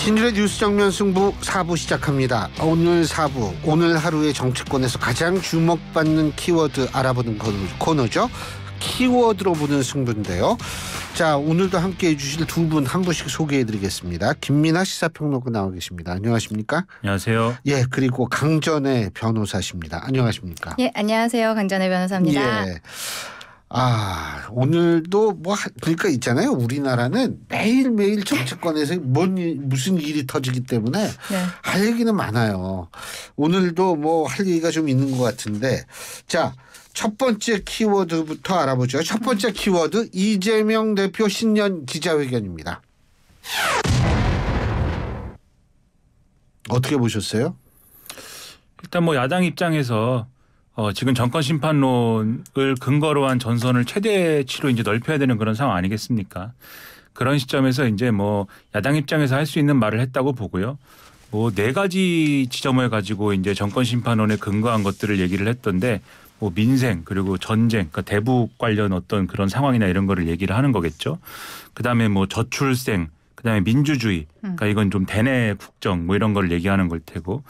신일의 뉴스 정면 승부 4부 시작합니다. 오늘 4부, 오늘 하루의 정치권에서 가장 주목받는 키워드 알아보는 코너죠. 키워드로 보는 승부인데요. 자, 오늘도 함께해 주실 두 분 한 분씩 소개해드리겠습니다. 김민하 시사평론가 나와 계십니다. 안녕하십니까? 안녕하세요. 예, 그리고 강전의 변호사십니다. 안녕하십니까? 예, 안녕하세요. 강전의 변호사입니다. 예. 오늘도 그러니까 있잖아요. 우리나라는 매일매일 정치권에서 무슨 일이 터지기 때문에 네. 할 얘기는 많아요. 오늘도 할 얘기가 좀 있는 것 같은데, 자, 첫 번째 키워드부터 알아보죠. 첫 번째 키워드, 이재명 대표 신년 기자회견입니다. 어떻게 보셨어요? 일단 야당 입장에서 지금 정권 심판론을 근거로 한 전선을 최대치로 이제 넓혀야 되는 그런 상황 아니겠습니까? 그런 시점에서 이제 야당 입장에서 할 수 있는 말을 했다고 보고요. 네 가지 지점을 가지고 이제 정권 심판론에 근거한 것들을 얘기를 했던데, 민생 그리고 전쟁, 그러니까 대북 관련 어떤 그런 상황이나 이런 거를 얘기를 하는 거겠죠. 그다음에 저출생, 그다음에 민주주의, 그러니까 이건 좀 대내 국정 이런 걸 얘기하는 걸 테고,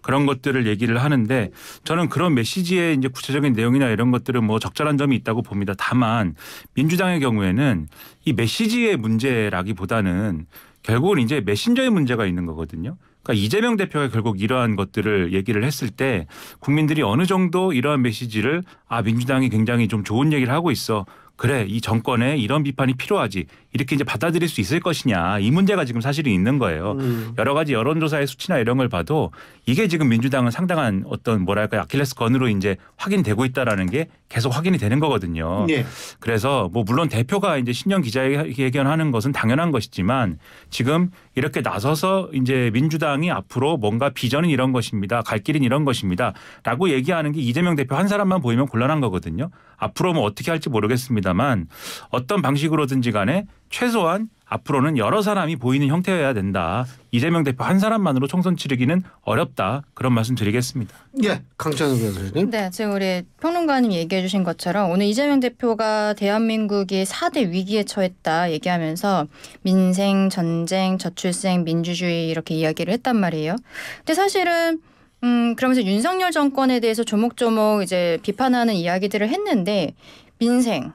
그런 것들을 얘기를 하는데, 저는 그런 메시지의 이제 구체적인 내용이나 이런 것들은 적절한 점이 있다고 봅니다. 다만 민주당의 경우에는 이 메시지의 문제라기보다는 결국은 이제 메신저의 문제가 있는 거거든요. 그러니까 이재명 대표가 결국 이러한 것들을 얘기를 했을 때 국민들이 어느 정도 이러한 메시지를 민주당이 굉장히 좀 좋은 얘기를 하고 있어. 그래, 이 정권에 이런 비판이 필요하지. 이렇게 이제 받아들일 수 있을 것이냐. 이 문제가 지금 사실은 있는 거예요. 여러 가지 여론조사의 수치나 이런 걸 봐도 이게 지금 민주당은 상당한 어떤 아킬레스건으로 이제 확인되고 있다라는 게 계속 확인이 되는 거거든요. 네. 그래서 물론 대표가 이제 신년 기자회견하는 것은 당연한 것이지만 지금 이렇게 나서서 이제 민주당이 앞으로 뭔가 비전은 이런 것입니다. 갈 길은 이런 것입니다. 라고 얘기하는 게 이재명 대표 한 사람만 보이면 곤란한 거거든요. 앞으로 어떻게 할지 모르겠습니다만 어떤 방식으로든지 간에 최소한 앞으로는 여러 사람이 보이는 형태여야 된다. 이재명 대표 한 사람만으로 총선 치르기는 어렵다. 그런 말씀 드리겠습니다. 예, 강찬우 변호사님. 네, 지금 우리 평론가님 얘기해 주신 것처럼 오늘 이재명 대표가 대한민국이 4대 위기에 처했다 얘기하면서 민생, 전쟁, 저출생, 민주주의 이렇게 이야기를 했단 말이에요. 근데 사실은 그러면서 윤석열 정권에 대해서 조목조목 이제 비판하는 이야기들을 했는데, 민생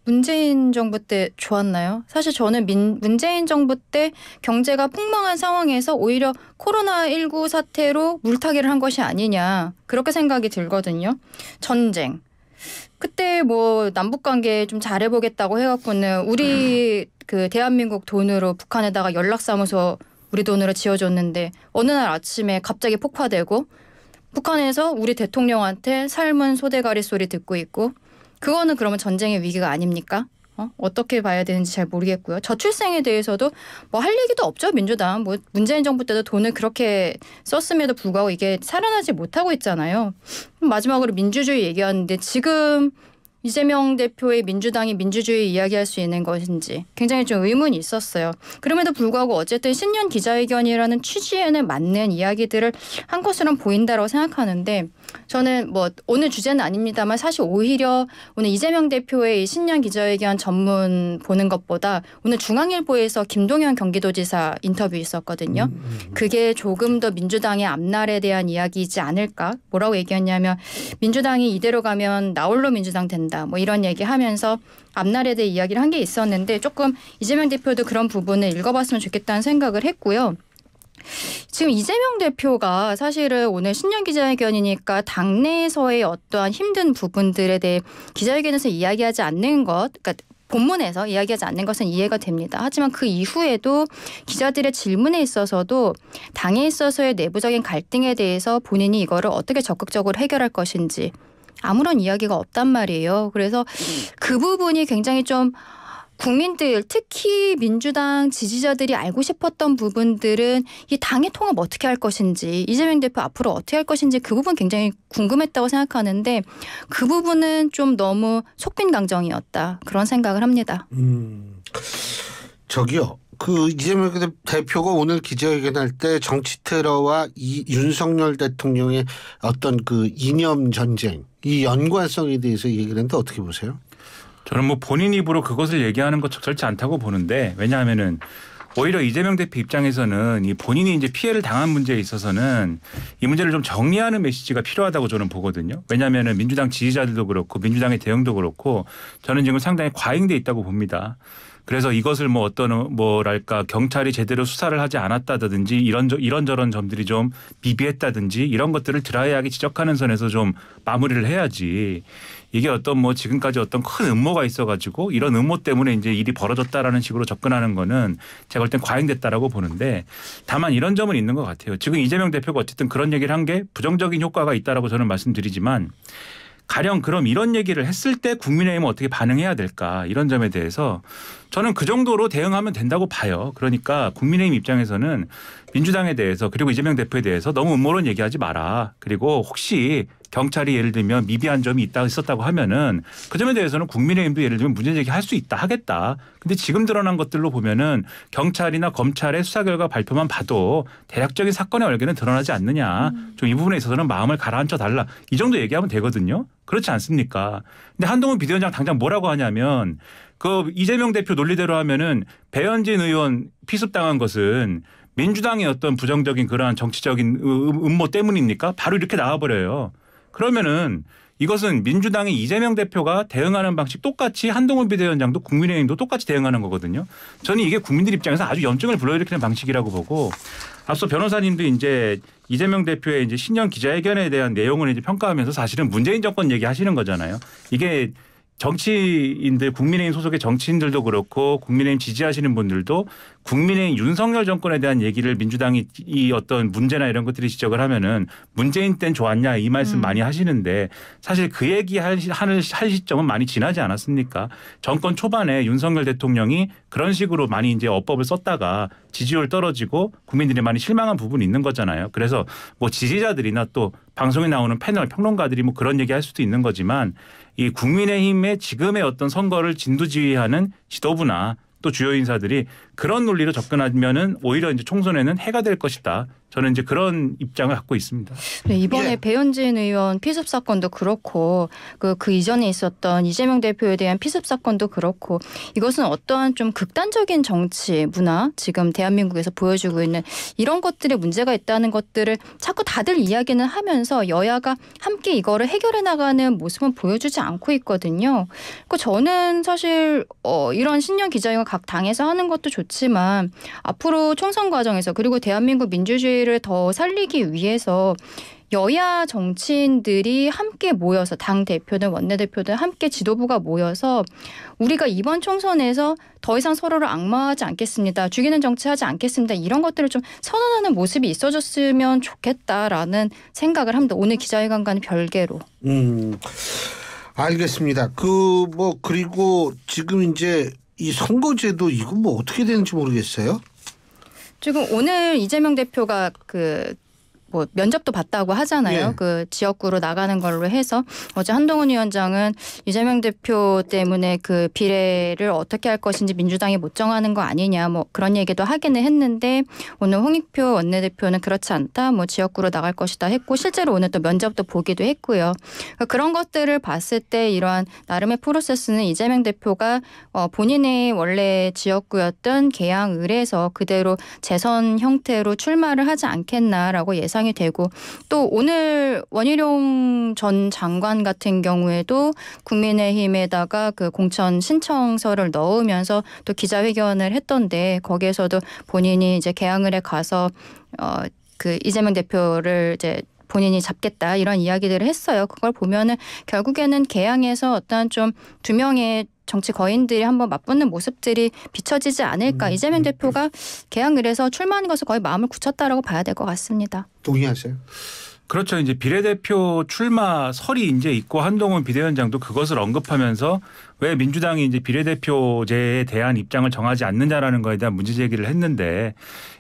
문재인 정부 때 좋았나요? 사실 저는 문재인 정부 때 경제가 폭망한 상황에서 오히려 코로나19 사태로 물타기를 한 것이 아니냐, 그렇게 생각이 들거든요. 전쟁. 그때 남북관계 좀 잘해보겠다고 해갖고는 우리 대한민국 돈으로 북한에다가 연락사무소 우리 돈으로 지어줬는데 어느 날 아침에 갑자기 폭파되고 북한에서 우리 대통령한테 삶은 소대가리 소리 듣고 있고, 그거는 그러면 전쟁의 위기가 아닙니까? 어떻게 봐야 되는지 잘 모르겠고요. 저출생에 대해서도 할 얘기도 없죠. 민주당 문재인 정부 때도 돈을 그렇게 썼음에도 불구하고 이게 살아나지 못하고 있잖아요. 마지막으로 민주주의 얘기하는데 지금 이재명 대표의 민주당이 민주주의 이야기할 수 있는 것인지 굉장히 좀 의문이 있었어요. 그럼에도 불구하고 어쨌든 신년 기자회견이라는 취지에는 맞는 이야기들을 한 것으로는 보인다고 생각하는데, 저는 오늘 주제는 아닙니다만 사실 오히려 오늘 이재명 대표의 신년 기자회견 전문 보는 것보다 오늘 중앙일보에서 김동연 경기도지사 인터뷰 있었거든요. 그게 조금 더 민주당의 앞날에 대한 이야기이지 않을까? 뭐라고 얘기했냐면 민주당이 이대로 가면 나홀로 민주당 된다. 이런 얘기하면서 앞날에 대해 이야기를 한 게 있었는데, 조금 이재명 대표도 그런 부분을 읽어봤으면 좋겠다는 생각을 했고요. 지금 이재명 대표가 사실은 오늘 신년 기자회견이니까 당내에서의 어떠한 힘든 부분들에 대해 기자회견에서 이야기하지 않는 것, 그러니까 본문에서 이야기하지 않는 것은 이해가 됩니다. 하지만 그 이후에도 기자들의 질문에 있어서도 당에 있어서의 내부적인 갈등에 대해서 본인이 이거를 어떻게 적극적으로 해결할 것인지 아무런 이야기가 없단 말이에요. 그래서 그 부분이 굉장히 좀 국민들, 특히 민주당 지지자들이 알고 싶었던 부분들은 이 당의 통합 어떻게 할 것인지, 이재명 대표 앞으로 어떻게 할 것인지 그 부분 굉장히 궁금했다고 생각하는데, 그 부분은 좀 너무 속빈강정이었다, 그런 생각을 합니다. 저기요. 이재명 대표가 오늘 기자회견할 때 정치 테러와 윤석열 대통령의 어떤 이념 전쟁, 이 연관성에 대해서 얘기를 했는데 어떻게 보세요? 저는 본인 입으로 그것을 얘기하는 것 적절치 않다고 보는데, 왜냐하면은 오히려 이재명 대표 입장에서는 이 본인이 이제 피해를 당한 문제에 있어서는 이 문제를 좀 정리하는 메시지가 필요하다고 저는 보거든요. 왜냐하면 민주당 지지자들도 그렇고 민주당의 대응도 그렇고 저는 지금 상당히 과잉돼 있다고 봅니다. 그래서 이것을 뭐 어떤 뭐랄까 경찰이 제대로 수사를 하지 않았다든지 이런저런 점들이 좀 미비했다든지 이런 것들을 드라이하게 지적하는 선에서 좀 마무리를 해야지. 이게 어떤 뭐 지금까지 어떤 큰 음모가 있어가지고 이런 음모 때문에 이제 일이 벌어졌다라는 식으로 접근하는 거는 제가 볼 땐 과잉됐다라고 보는데 다만 이런 점은 있는 것 같아요. 지금 이재명 대표가 어쨌든 그런 얘기를 한 게 부정적인 효과가 있다라고 저는 말씀드리지만 가령 그럼 이런 얘기를 했을 때 국민의힘은 어떻게 반응해야 될까 이런 점에 대해서 저는 그 정도로 대응하면 된다고 봐요. 그러니까 국민의힘 입장에서는 민주당에 대해서 그리고 이재명 대표에 대해서 너무 음모론 얘기하지 마라. 그리고 혹시 경찰이 예를 들면 미비한 점이 있었다고 하면은 그 점에 대해서는 국민의힘도 예를 들면 문제 제기할 수 있다 하겠다. 근데 지금 드러난 것들로 보면은 경찰이나 검찰의 수사 결과 발표만 봐도 대략적인 사건의 얼개는 드러나지 않느냐. 좀 이 부분에 있어서는 마음을 가라앉혀 달라. 이 정도 얘기하면 되거든요. 그렇지 않습니까? 근데 한동훈 비대위원장 당장 뭐라고 하냐면 그 이재명 대표 논리대로 하면은 배현진 의원 피습당한 것은 민주당의 어떤 부정적인 그러한 정치적인 음모 때문입니까? 바로 이렇게 나와버려요. 그러면은 이것은 민주당의 이재명 대표가 대응하는 방식 똑같이 한동훈 비대위원장도 국민의힘도 똑같이 대응하는 거거든요. 저는 이게 국민들 입장에서 아주 염증을 불러일으키는 방식이라고 보고 앞서 변호사님도 이제 이재명 대표의 이제 신년 기자회견에 대한 내용을 이제 평가하면서 사실은 문재인 정권 얘기하시는 거잖아요. 이게 정치인들 국민의힘 소속의 정치인들도 그렇고 국민의힘 지지하시는 분들도 국민의힘 윤석열 정권에 대한 얘기를 민주당이 이 어떤 문제나 이런 것들이 지적을 하면은 문재인 땐 좋았냐 이 말씀 많이 하시는데 사실 그 얘기 할 시점은 많이 지나지 않았습니까? 정권 초반에 윤석열 대통령이 그런 식으로 많이 이제 어법을 썼다가 지지율 떨어지고 국민들이 많이 실망한 부분이 있는 거잖아요. 그래서 뭐 지지자들이나 또 방송에 나오는 패널 평론가들이 뭐 그런 얘기 할 수도 있는 거지만 이 국민의힘의 지금의 어떤 선거를 진두지휘하는 지도부나 또 주요 인사들이 그런 논리로 접근하면은 오히려 이제 총선에는 해가 될 것이다. 저는 이제 그런 입장을 갖고 있습니다. 네, 이번에 예. 배현진 의원 피습 사건도 그렇고 그 이전에 있었던 이재명 대표에 대한 피습 사건도 그렇고 이것은 어떠한 좀 극단적인 정치 문화 지금 대한민국에서 보여주고 있는 이런 것들에 문제가 있다는 것들을 자꾸 다들 이야기는 하면서 여야가 함께 이거를 해결해 나가는 모습은 보여주지 않고 있거든요. 그 저는 사실 이런 신년 기자회견 각 당에서 하는 것도 좋지만 앞으로 총선 과정에서 그리고 대한민국 민주주의를 더 살리기 위해서 여야 정치인들이 함께 모여서 당 대표든 원내대표든 함께 지도부가 모여서 우리가 이번 총선에서 더 이상 서로를 악마하지 않겠습니다. 죽이는 정치하지 않겠습니다. 이런 것들을 좀 선언하는 모습이 있어줬으면 좋겠다라는 생각을 합니다. 오늘 기자회견과는 별개로. 알겠습니다. 그리고 지금 이제 이 선거제도 이거 뭐 어떻게 되는지 모르겠어요. 지금 오늘 이재명 대표가 면접도 봤다고 하잖아요. 예. 그 지역구로 나가는 걸로 해서 어제 한동훈 위원장은 이재명 대표 때문에 그 비례를 어떻게 할 것인지 민주당이 못 정하는 거 아니냐 뭐 그런 얘기도 하기는 했는데 오늘 홍익표 원내대표는 그렇지 않다. 뭐 지역구로 나갈 것이다 했고 실제로 오늘 또 면접도 보기도 했고요. 그러니까 그런 것들을 봤을 때 이러한 나름의 프로세스는 이재명 대표가 본인의 원래 지역구였던 계양을에서 그대로 재선 형태로 출마를 하지 않겠나라고 예상이 되고 또 오늘 원희룡 전 장관 같은 경우에도 국민의힘에다가 그 공천 신청서를 넣으면서 또 기자회견을 했던데 거기에서도 본인이 이제 계양을에 가서 그 이재명 대표를 이제 본인이 잡겠다 이런 이야기들을 했어요. 그걸 보면은 결국에는 계양에서 어떤 좀 두 명의 정치 거인들이 한번 맞붙는 모습들이 비춰지지 않을까. 이재명 대표가 계양을에서 출마하는 것을 거의 마음을 굳혔다라고 봐야 될 것 같습니다. 동의하세요? 그렇죠. 이제 비례대표 출마설이 이제 있고 한동훈 비대위원장도 그것을 언급하면서 왜 민주당이 이제 비례대표제에 대한 입장을 정하지 않느냐라는 거에 대한 문제 제기를 했는데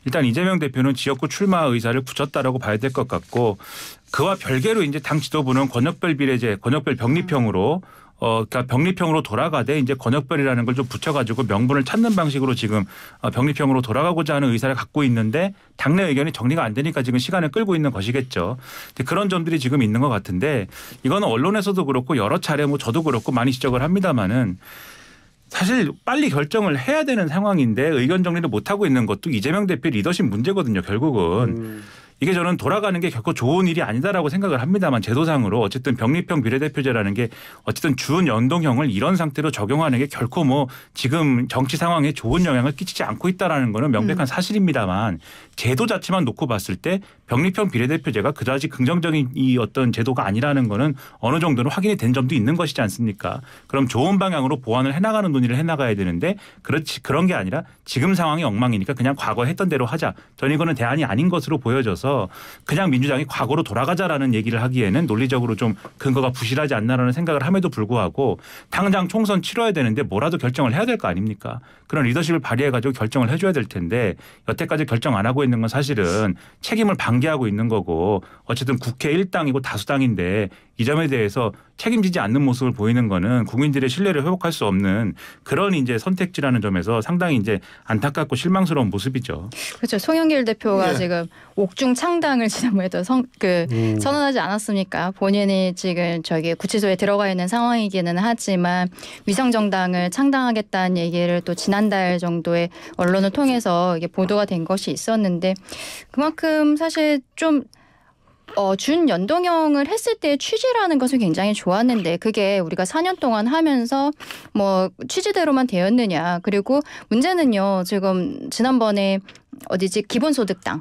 일단 이재명 대표는 지역구 출마 의사를 굳혔다라고 봐야 될 것 같고 그와 별개로 이제 당 지도부는 권역별 비례제, 권역별 병립형으로 그러니까 병립형으로 돌아가되 이제 권역별이라는 걸 좀 붙여가지고 명분을 찾는 방식으로 지금 병립형으로 돌아가고자 하는 의사를 갖고 있는데 당내 의견이 정리가 안 되니까 지금 시간을 끌고 있는 것이겠죠. 그런 점들이 지금 있는 것 같은데 이거는 언론에서도 그렇고 여러 차례 뭐 저도 그렇고 많이 지적을 합니다마는 사실 빨리 결정을 해야 되는 상황인데 의견 정리를 못하고 있는 것도 이재명 대표 리더십 문제거든요. 결국은. 이게 저는 돌아가는 게 결코 좋은 일이 아니다라고 생각을 합니다만 제도상으로 어쨌든 병립형 비례대표제라는 게 어쨌든 준연동형을 이런 상태로 적용하는 게 결코 뭐 지금 정치 상황에 좋은 영향을 끼치지 않고 있다라는 거는 명백한 사실입니다만 제도 자체만 놓고 봤을 때 병립형 비례대표제가 그다지 긍정적인 이 어떤 제도가 아니라는 거는 어느 정도는 확인이 된 점도 있는 것이지 않습니까? 그럼 좋은 방향으로 보완을 해나가는 논의를 해나가야 되는데 그런 게 아니라 지금 상황이 엉망이니까 그냥 과거에 했던 대로 하자. 전 이거는 대안이 아닌 것으로 보여져서 그냥 민주당이 과거로 돌아가자라는 얘기를 하기에는 논리적으로 좀 근거가 부실하지 않나라는 생각을 함에도 불구하고 당장 총선 치러야 되는데 뭐라도 결정을 해야 될 거 아닙니까? 그런 리더십을 발휘해가지고 결정을 해줘야 될 텐데 여태까지 결정 안 하고 있는 건 사실은 책임을 방기하고 있는 거고 어쨌든 국회 일당이고 다수당인데 이 점에 대해서 책임지지 않는 모습을 보이는 거는 국민들의 신뢰를 회복할 수 없는 그런 이제 선택지라는 점에서 상당히 이제 안타깝고 실망스러운 모습이죠. 그렇죠. 송영길 대표가 예. 지금 옥중 창당을 지난번에도 선언하지 않았습니까? 본인이 지금 저기 구치소에 들어가 있는 상황이기는 하지만 위성정당을 창당하겠다는 얘기를 또 지난달 정도에 언론을 통해서 이게 보도가 된 것이 있었는데 그만큼 사실 좀 준연동형을 했을 때 취지라는 것은 굉장히 좋았는데 그게 우리가 4년 동안 하면서 뭐 취지대로만 되었느냐. 그리고 문제는요. 지금 지난번에 어디지 기본소득당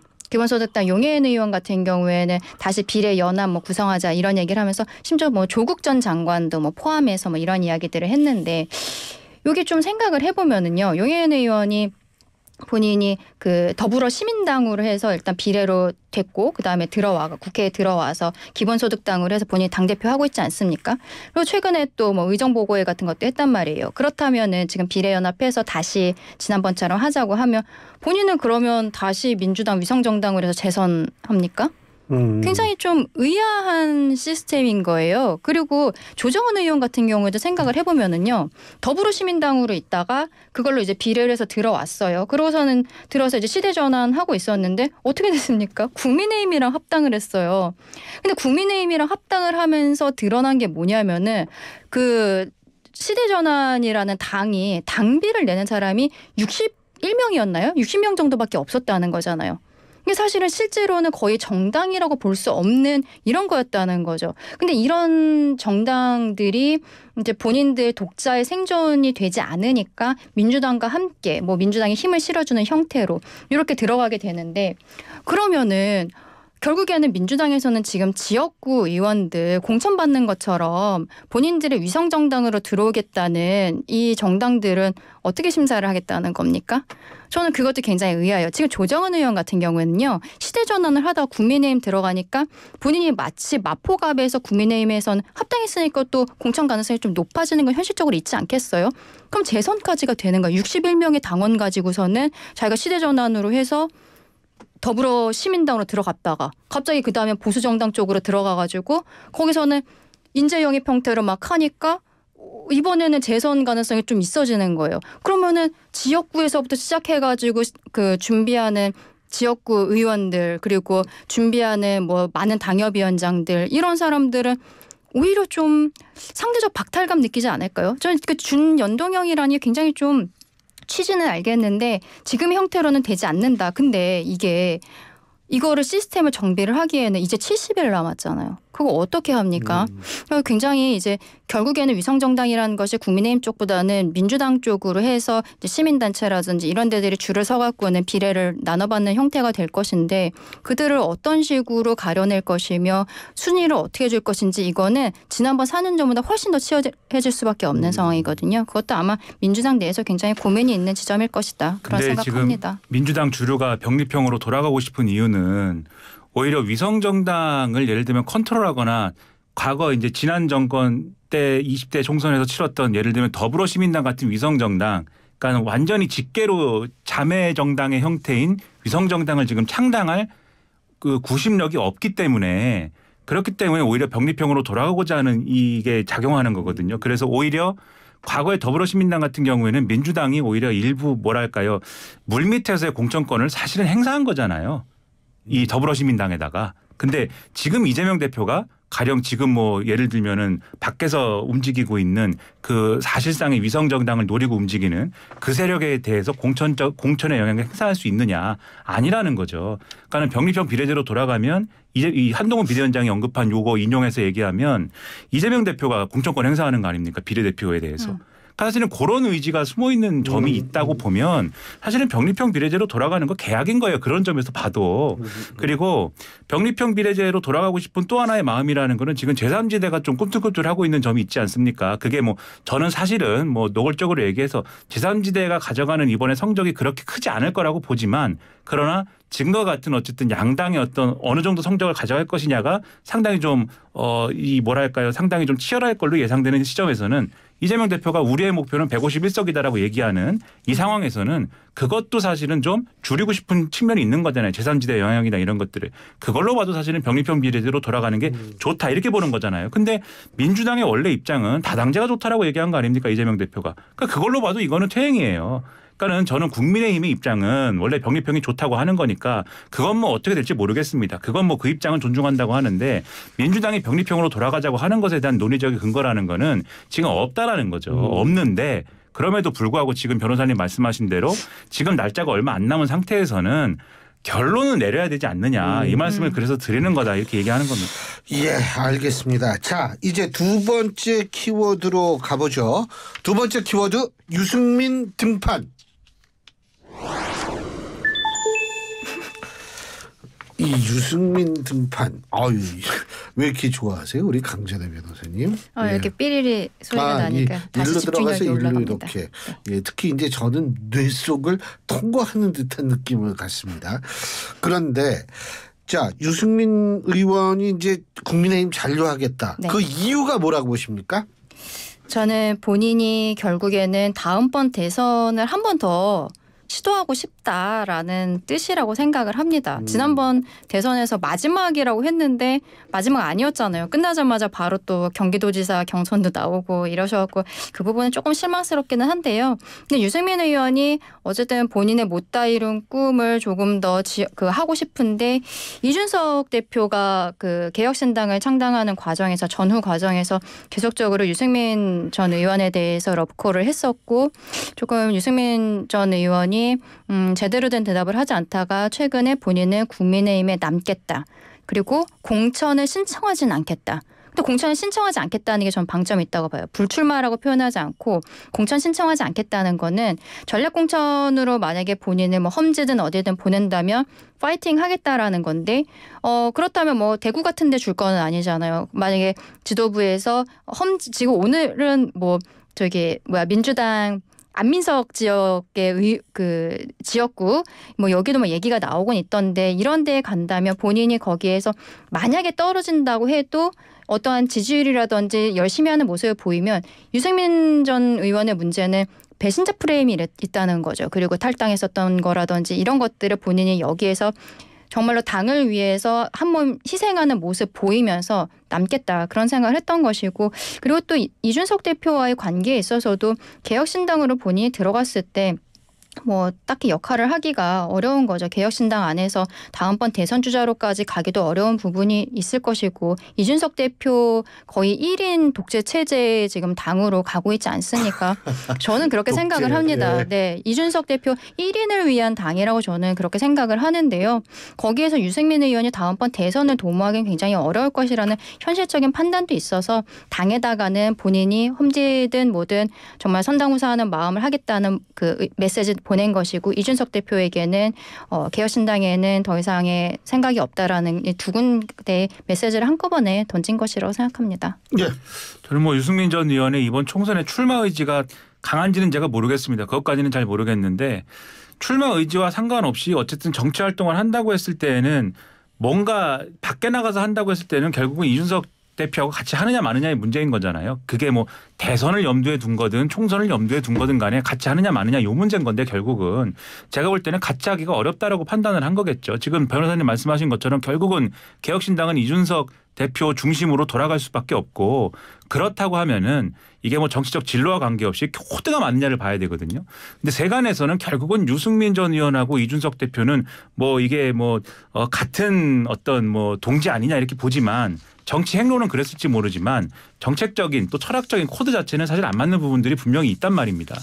용해인 의원 같은 경우에는 다시 비례연합 뭐 구성하자 이런 얘기를 하면서 심지어 뭐 조국 전 장관도 뭐 포함해서 뭐 이런 이야기들을 했는데 여기 좀 생각을 해보면은요. 용해인 의원이 본인이 그 더불어 시민당으로 해서 일단 비례로 됐고 그다음에 국회에 들어와서 기본소득당으로 해서 본인이 당대표 하고 있지 않습니까? 그리고 최근에 또 뭐 의정보고회 같은 것도 했단 말이에요. 그렇다면은 지금 비례연합해서 다시 지난번처럼 하자고 하면 본인은 그러면 다시 민주당 위성정당으로 해서 재선합니까? 굉장히 좀 의아한 시스템인 거예요. 그리고 조정은 의원 같은 경우에도 생각을 해보면은요. 더불어시민당으로 있다가 그걸로 이제 비례를 해서 들어왔어요. 그러고서는 들어서 이제 시대전환하고 있었는데 어떻게 됐습니까? 국민의힘이랑 합당을 했어요. 근데 국민의힘이랑 합당을 하면서 드러난 게 뭐냐면은 그 시대전환이라는 당이 당비를 내는 사람이 61명이었나요? 60명 정도밖에 없었다는 거잖아요. 이게 사실은 실제로는 거의 정당이라고 볼 수 없는 이런 거였다는 거죠. 근데 이런 정당들이 이제 본인들 독자의 생존이 되지 않으니까 민주당과 함께 뭐 민주당이 힘을 실어주는 형태로 이렇게 들어가게 되는데 그러면은 결국에는 민주당에서는 지금 지역구 의원들 공천받는 것처럼 본인들의 위성정당으로 들어오겠다는 이 정당들은 어떻게 심사를 하겠다는 겁니까? 저는 그것도 굉장히 의아해요. 지금 조정은 의원 같은 경우에는요. 시대전환을 하다가 국민의힘 들어가니까 본인이 마치 마포갑에서 국민의힘에서는 합당했으니까 또 공천 가능성이 좀 높아지는 건 현실적으로 있지 않겠어요? 그럼 재선까지가 되는 거예요. 61명의 당원 가지고서는 자기가 시대전환으로 해서 더불어 시민당으로 들어갔다가 갑자기 그다음에 보수정당 쪽으로 들어가가지고 거기서는 인재 영입 형태로 막 하니까 이번에는 재선 가능성이 좀 있어지는 거예요. 그러면은 지역구에서부터 시작해가지고 그 준비하는 지역구 의원들 그리고 준비하는 뭐 많은 당협위원장들 이런 사람들은 오히려 좀 상대적 박탈감 느끼지 않을까요? 저는 그 준연동형이라니 굉장히 좀 취지는 알겠는데 지금 형태로는 되지 않는다. 근데 이거를 시스템을 정비를 하기에는 이제 70일 남았잖아요. 그거 어떻게 합니까? 굉장히 이제 결국에는 위성정당이라는 것이 국민의힘 쪽보다는 민주당 쪽으로 해서 이제 시민단체라든지 이런 데들이 줄을 서갖고는 비례를 나눠받는 형태가 될 것인데 그들을 어떤 식으로 가려낼 것이며 순위를 어떻게 해줄 것인지 이거는 지난번 4년 전보다 훨씬 더 치열해질 수밖에 없는 상황이거든요. 그것도 아마 민주당 내에서 굉장히 고민이 있는 지점일 것이다. 그런 생각합니다. 지금 민주당 주류가 병립형으로 돌아가고 싶은 이유는 오히려 위성정당을 예를 들면 컨트롤하거나 과거 이제 지난 정권 때 20대 총선에서 치렀던 예를 들면 더불어시민당 같은 위성정당 그러니까 완전히 직계로 자매 정당의 형태인 위성정당을 지금 창당할 그 구심력이 없기 때문에 그렇기 때문에 오히려 병립형으로 돌아가고자 하는 이게 작용하는 거거든요. 그래서 오히려 과거에 더불어시민당 같은 경우에는 민주당이 오히려 일부 뭐랄까요 물밑에서의 공천권을 사실은 행사한 거잖아요. 이 더불어시민당에다가. 근데 지금 이재명 대표가 가령 지금 뭐 예를 들면은 밖에서 움직이고 있는 그 사실상의 위성 정당을 노리고 움직이는 그 세력에 대해서 공천의 영향을 행사할 수 있느냐 아니라는 거죠. 그러니까는 병립형 비례제로 돌아가면 이제 이 한동훈 비대위원장이 언급한 요거 인용해서 얘기하면 이재명 대표가 공천권 행사하는 거 아닙니까? 비례대표에 대해서. 사실은 그런 의지가 숨어 있는 점이 있다고 보면 사실은 병립형 비례제로 돌아가는 거 계약인 거예요. 그런 점에서 봐도. 그리고 병립형 비례제로 돌아가고 싶은 또 하나의 마음이라는 거는 지금 제3지대가 좀 꿈틀꿈틀하고 있는 점이 있지 않습니까? 그게 뭐 저는 사실은 뭐 노골적으로 얘기해서 제3지대가 가져가는 이번에 성적이 그렇게 크지 않을 거라고 보지만 그러나 지금과 같은 어쨌든 양당의 어떤 어느 정도 성적을 가져갈 것이냐가 상당히 좀 이 뭐랄까요? 상당히 좀 치열할 걸로 예상되는 시점에서는 이재명 대표가 우리의 목표는 151석이다라고 얘기하는 이 상황에서는 그것도 사실은 좀 줄이고 싶은 측면이 있는 거잖아요. 제3지대 영향이나 이런 것들을. 그걸로 봐도 사실은 병립형 비례제로 돌아가는 게 좋다 이렇게 보는 거잖아요. 근데 민주당의 원래 입장은 다당제가 좋다라고 얘기한 거 아닙니까? 이재명 대표가. 그러니까 그걸로 봐도 이거는 퇴행이에요. 그러니까는 저는 국민의힘의 입장은 원래 병립형이 좋다고 하는 거니까 그건 뭐 어떻게 될지 모르겠습니다. 그건 뭐 그 입장은 존중한다고 하는데 민주당이 병립형으로 돌아가자고 하는 것에 대한 논리적인 근거라는 거는 지금 없다라는 거죠. 없는데 그럼에도 불구하고 지금 변호사님 말씀하신 대로 지금 날짜가 얼마 안 남은 상태에서는 결론은 내려야 되지 않느냐 이 말씀을 그래서 드리는 거다 이렇게 얘기하는 겁니다. 예, 알겠습니다. 자, 이제 두 번째 키워드로 가보죠. 두 번째 키워드 유승민 등판. 이 유승민 등판. 아유, 왜 이렇게 좋아하세요? 우리 강전혜 변호사님. 예. 이렇게 삐리리 소리가 나니까 다시 일로 들어가서 집중력이 일로 올라갑니다. 이렇게. 예, 특히 이제 저는 뇌 속을 통과하는 듯한 느낌을 갖습니다. 그런데 자, 유승민 의원이 이제 국민의힘 잔류하겠다. 네. 그 이유가 뭐라고 보십니까? 저는 본인이 결국에는 다음번 대선을 한 번 더 시도하고 싶다라는 뜻이라고 생각을 합니다. 지난번 대선에서 마지막이라고 했는데 마지막 아니었잖아요. 끝나자마자 바로 또 경기도지사 경선도 나오고 이러셔갖고 그 부분은 조금 실망스럽기는 한데요. 근데 유승민 의원이 어쨌든 본인의 못다 이룬 꿈을 조금 더 하고 싶은데 이준석 대표가 그 개혁신당을 창당하는 과정에서 전후 과정에서 계속적으로 유승민 전 의원에 대해서 러브콜을 했었고 조금 유승민 전 의원이 제대로 된 대답을 하지 않다가 최근에 본인은 국민의힘에 남겠다. 그리고 공천을 신청하진 않겠다. 근데 공천을 신청하지 않겠다는 게 전 방점이 있다고 봐요. 불출마라고 표현하지 않고 공천 신청하지 않겠다는 거는 전략공천으로 만약에 본인을 뭐 험지든 어디든 보낸다면 파이팅 하겠다라는 건데 그렇다면 뭐 대구 같은 데 줄 거는 아니잖아요. 만약에 지도부에서 지금 오늘은 뭐 민주당 안민석 지역의 그 지역구 뭐 여기도 뭐 얘기가 나오곤 있던데 이런 데에 간다면 본인이 거기에서 만약에 떨어진다고 해도 어떠한 지지율이라든지 열심히 하는 모습을 보이면 유승민 전 의원의 문제는 배신자 프레임이 있다는 거죠. 그리고 탈당했었던 거라든지 이런 것들을 본인이 여기에서 정말로 당을 위해서 한몸 희생하는 모습 보이면서 남겠다 그런 생각을 했던 것이고 그리고 또 이준석 대표와의 관계에 있어서도 개혁신당으로 본인이 들어갔을 때 뭐 딱히 역할을 하기가 어려운 거죠. 개혁신당 안에서 다음번 대선 주자로까지 가기도 어려운 부분이 있을 것이고 이준석 대표 거의 1인 독재 체제에 지금 당으로 가고 있지 않습니까? 저는 그렇게 생각을 합니다. 네, 이준석 대표 1인을 위한 당이라고 저는 그렇게 생각을 하는데요. 거기에서 유승민 의원이 다음번 대선을 도모하기는 굉장히 어려울 것이라는 현실적인 판단도 있어서 당에다가는 본인이 험지든 뭐든 정말 선당후사하는 마음을 하겠다는 그 메시지 보낸 것이고 이준석 대표에게는 개혁신당에는 더 이상의 생각이 없다라는 두 군데의 메시지를 한꺼번에 던진 것이라고 생각합니다. 네. 저는 뭐 유승민 전 의원의 이번 총선에 출마 의지가 강한지는 제가 모르겠습니다. 그것까지는 잘 모르겠는데 출마 의지와 상관없이 어쨌든 정치 활동을 한다고 했을 때에는 뭔가 밖에 나가서 한다고 했을 때는 결국은 이준석 대표하고 같이 하느냐 마느냐의 문제인 거잖아요. 그게 뭐 대선을 염두에 둔 거든 총선을 염두에 둔 거든 간에 같이 하느냐 마느냐 요 문제인 건데 결국은 제가 볼 때는 같이 하기가 어렵다라고 판단을 한 거겠죠. 지금 변호사님 말씀하신 것처럼 결국은 개혁신당은 이준석 대표 중심으로 돌아갈 수밖에 없고 그렇다고 하면은 이게 뭐 정치적 진로와 관계없이 코드가 맞느냐를 봐야 되거든요. 근데 세간에서는 결국은 유승민 전 의원하고 이준석 대표는 뭐 이게 뭐 같은 어떤 뭐 동지 아니냐 이렇게 보지만 정치 행로는 그랬을지 모르지만 정책적인 또 철학적인 코드 자체는 사실 안 맞는 부분들이 분명히 있단 말입니다.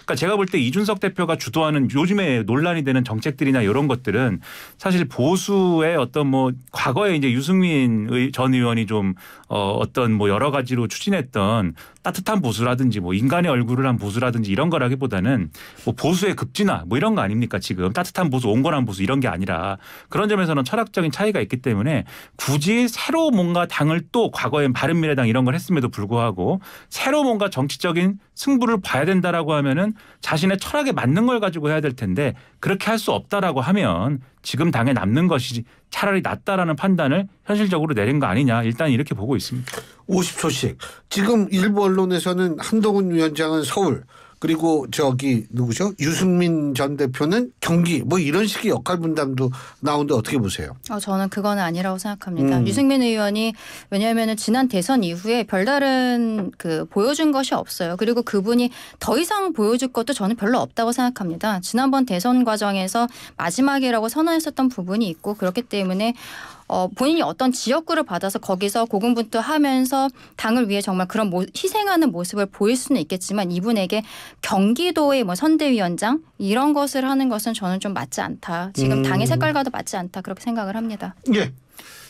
그러니까 제가 볼 때 이준석 대표가 주도하는 요즘에 논란이 되는 정책들이나 이런 것들은 사실 보수의 어떤 뭐 과거에 이제 유승민 전 의원이 좀 어떤 뭐 여러 가지로 추진했던 따뜻한 보수라든지 뭐 인간의 얼굴을 한 보수라든지 이런 거라기보다는 뭐 보수의 급진화 뭐 이런 거 아닙니까 지금 따뜻한 보수 온건한 보수 이런 게 아니라 그런 점에서는 철학적인 차이가 있기 때문에 굳이 새로 뭔가 당을 또 과거엔 바른미래당 이런 걸 했음에도 불구하고 새로 뭔가 정치적인 승부를 봐야 된다라고 하면은 자신의 철학에 맞는 걸 가지고 해야 될 텐데 그렇게 할 수 없다라고 하면 지금 당에 남는 것이 차라리 낫다라는 판단을 현실적으로 내린 거 아니냐 일단 이렇게 보고 있습니다. 50초씩. 지금 일부 언론에서는 한동훈 위원장은 서울 그리고 저기 누구죠? 유승민 전 대표는 경기 뭐 이런 식의 역할 분담도 나오는데 어떻게 보세요? 저는 그건 아니라고 생각합니다. 유승민 의원이 왜냐하면 지난 대선 이후에 별다른 보여준 것이 없어요. 그리고 그분이 더 이상 보여줄 것도 저는 별로 없다고 생각합니다. 지난번 대선 과정에서 마지막이라고 선언했었던 부분이 있고 그렇기 때문에 본인이 어떤 지역구를 받아서 거기서 고군분투하면서 당을 위해 정말 그런 희생하는 모습을 보일 수는 있겠지만 이분에게 경기도의 뭐 선대위원장 이런 것을 하는 것은 저는 좀 맞지 않다. 지금 당의 색깔과도 맞지 않다. 그렇게 생각을 합니다. 예.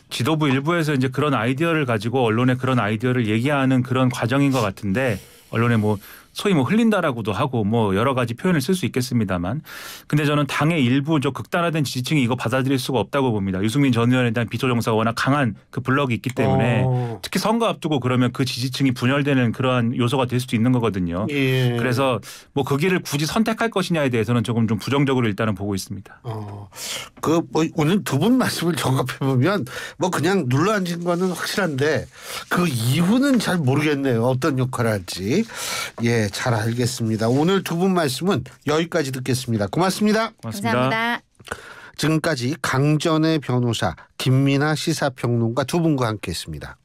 지도부 일부에서 이제 그런 아이디어를 가지고 언론에 그런 아이디어를 얘기하는 그런 과정인 것 같은데 언론에 뭐 소위 뭐 흘린다라고도 하고 뭐 여러 가지 표현을 쓸 수 있겠습니다만 근데 저는 당의 일부 저 극단화된 지지층이 이거 받아들일 수가 없다고 봅니다. 유승민 전 의원에 대한 비토 정사가 워낙 강한 그 블럭이 있기 때문에 특히 선거 앞두고 그러면 그 지지층이 분열되는 그러한 요소가 될 수도 있는 거거든요. 예. 그래서 뭐 그 길을 굳이 선택할 것이냐에 대해서는 조금 좀 부정적으로 일단은 보고 있습니다. 뭐 오늘 두 분 말씀을 종합해 보면 뭐 그냥 눌러앉은 거는 확실한데 그 이후는 잘 모르겠네요. 어떤 역할을 할지. 예. 잘 알겠습니다. 오늘 두 분 말씀은 여기까지 듣겠습니다. 고맙습니다. 감사합니다. 지금까지 강전의 변호사 김민아 시사평론가 두 분과 함께했습니다.